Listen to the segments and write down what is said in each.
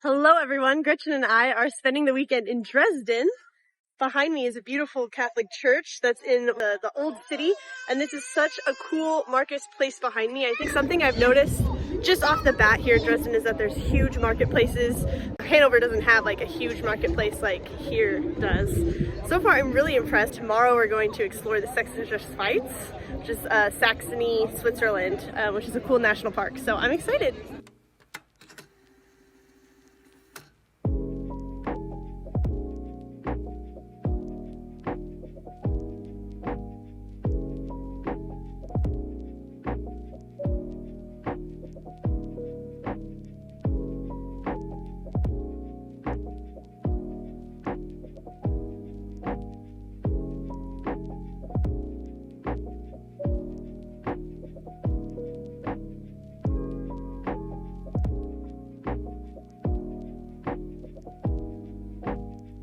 Hello everyone, Gretchen and I are spending the weekend in Dresden. Behind me is a beautiful Catholic church that's in the old city, and this is such a cool marketplace behind me. I think something I've noticed just off the bat here in Dresden is that there's huge marketplaces. Hanover doesn't have like a huge marketplace like here does. So far I'm really impressed. Tomorrow we're going to explore the Saxon Switzerland, which is Saxony, Switzerland, which is a cool national park. So I'm excited.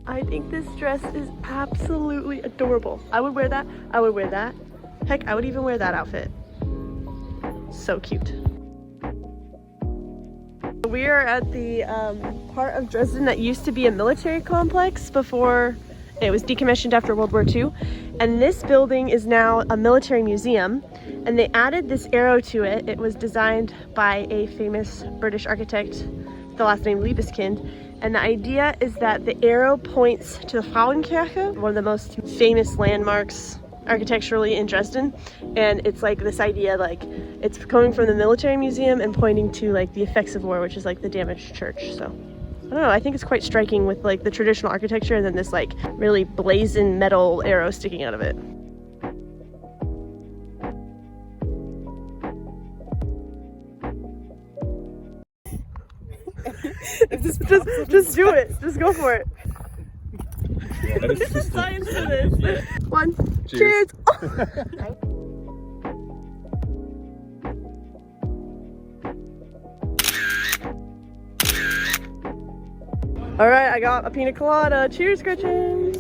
I think this dress is absolutely adorable. I would wear that. I would wear that. Heck, I would even wear that outfit. So cute. We are at the part of Dresden that used to be a military complex before it was decommissioned after World War II. And this building is now a military museum. And they added this arrow to it. It was designed by a famous British architect, the last name Liebeskind. And the idea is that the arrow points to the Frauenkirche, one of the most famous landmarks architecturally in Dresden. And it's like this idea, like it's coming from the military museum and pointing to like the effects of war, which is like the damaged church. So I don't know, I think it's quite striking with like the traditional architecture and then this like really blazing metal arrow sticking out of it. Just do it. Just go for it. Yeah, There's science to this. Yeah. One. Cheers. All right, I got a pina colada. Cheers, Gretchen.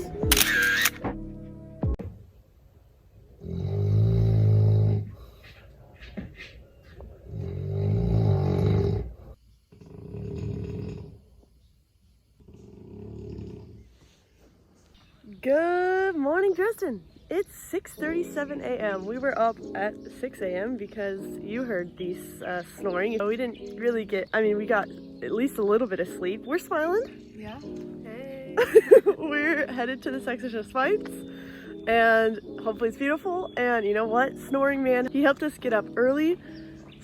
Good morning, Dresden. It's 6:37 a.m. We were up at 6 a.m. because you heard these snoring. We didn't really get, we got at least a little bit of sleep. We're smiling. Yeah. Hey. We're headed to the Saxon Switzerland and hopefully it's beautiful. And you know what? Snoring man, he helped us get up early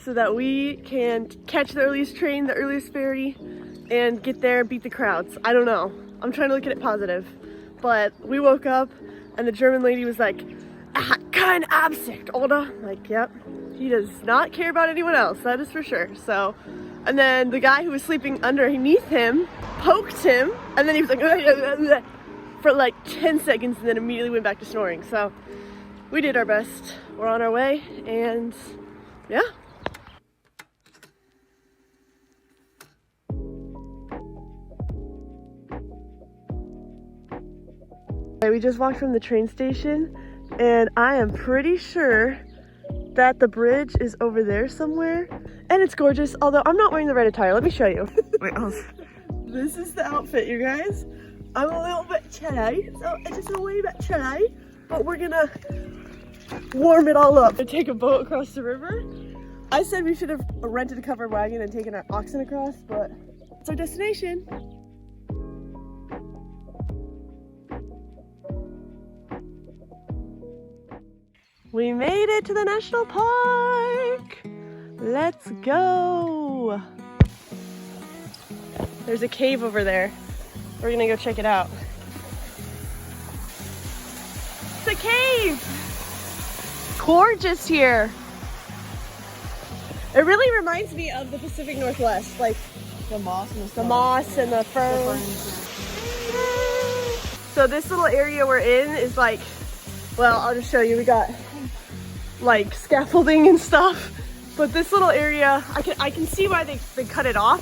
so that we can catch the earliest train, the earliest ferry, and get there and beat the crowds. I don't know. I'm trying to look at it positive. But we woke up and the German lady was like, "Kein Absicht, oder?" Like, yep, he does not care about anyone else, that is for sure. So, and then the guy who was sleeping underneath him poked him, and then he was like, for like 10 seconds, and then immediately went back to snoring. So, we did our best. We're on our way, and yeah. We just walked from the train station and I am pretty sure that the bridge is over there somewhere and it's gorgeous, although I'm not wearing the red attire. Let me show you. Wait, this is the outfit, you guys. I'm a little bit chilly, so it's just a wee bit chilly, but we're gonna warm it all up and take a boat across the river. I said we should have rented a covered wagon and taken our oxen across, but it's our destination. We made it to the national park. Let's go. There's a cave over there. We're gonna go check it out. It's a cave. Gorgeous here. It really reminds me of the Pacific Northwest, like The moss and the moss and the ferns. So this little area we're in is like, well, I'll just show you. We got like scaffolding and stuff, but this little area, I can see why they cut it off,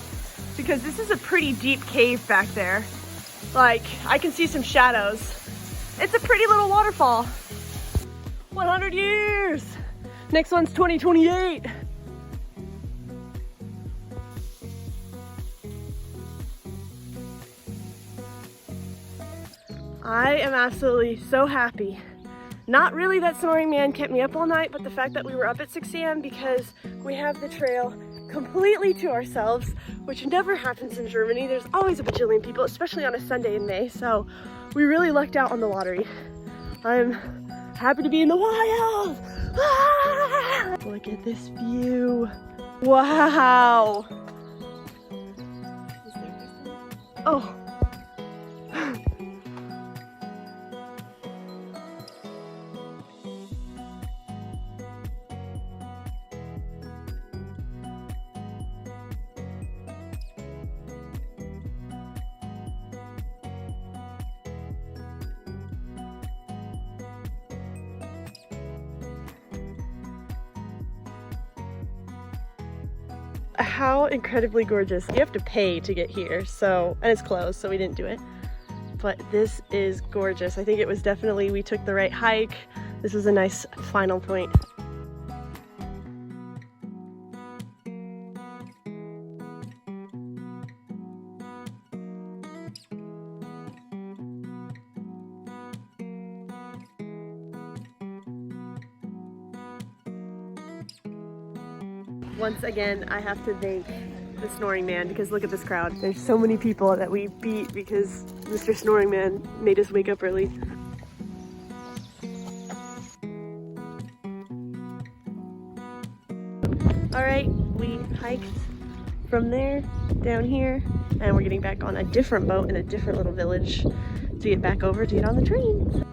because this is a pretty deep cave back there. Like, I can see some shadows. It's a pretty little waterfall. 100 years. Next one's 2028. I am absolutely so happy. Not really that Snoring Man kept me up all night, but the fact that we were up at 6 a.m. because we have the trail completely to ourselves, which never happens in Germany. There's always a bajillion people, especially on a Sunday in May, so we really lucked out on the lottery. I'm happy to be in the wild. Ah! Look at this view. Wow. Oh. How incredibly gorgeous. You have to pay to get here, so, and it's closed, so we didn't do it. But this is gorgeous. I think it was definitely, we took the right hike. This was a nice final point. Once again, I have to thank the Snoring Man because look at this crowd. There's so many people that we beat because Mr. Snoring Man made us wake up early. Alright, we hiked from there down here and we're getting back on a different boat in a different little village to get back over to get on the train.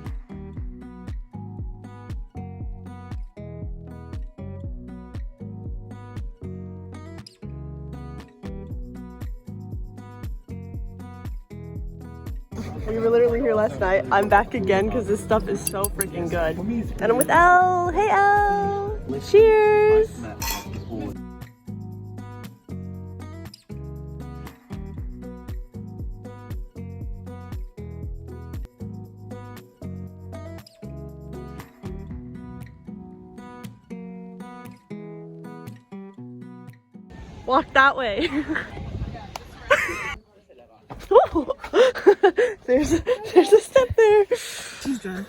We were literally here last night. I'm back again because this stuff is so freaking good. And I'm with Elle. Hey Elle! Cheers! Walk that way. There's a step there. She's done.